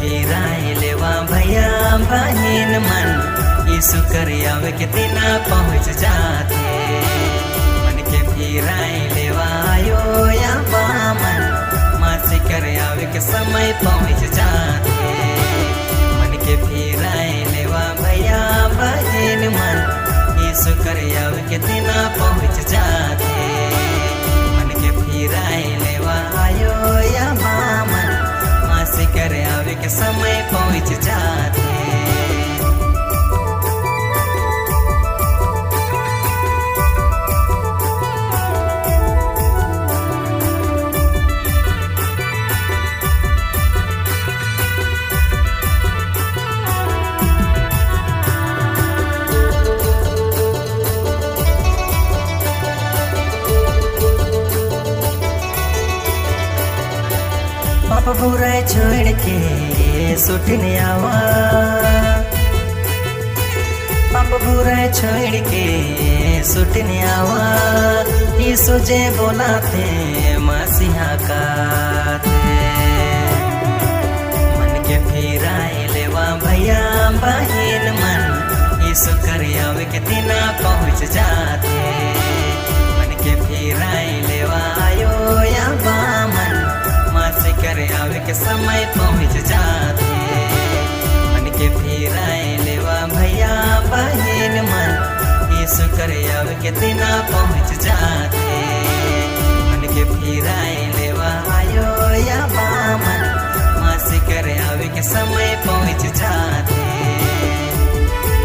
फिराए लेवा भैया बहन मन, यीशु कर आवे के दिना पहुँच जाते। मन के फिराए लेवा आयो या बामन, मासी कर आवे के समय पहुँच जाते। मन के फिराए लेवा भैया बहन मन, यीशु कर आवे के दिना पहुँच जाते। मन के फिराए लेवा आयो या बामन, मासी कर आवे के समय पहुँच जाते। पाप बुराई छोड़ के सुटने आवा, पाप बुराई छोड़ के सुटने आवा। यीशु जे बोलाते मसीहा का मन के फिराए लेवा भैया बहन मन, यीशु कर आवे के दिना पहुँच जाते। मन के फिराए लेवा आयो या बामन, मासी कर आवे के समय पहुँच जाते। मन के फिराए लेवा भैया बहन मन, यीशु कर आवे के दिना पहुँच जाते। मन के फिराए लेवा आयो या बामन, मासी कर आवे के समय पहुँच जाते।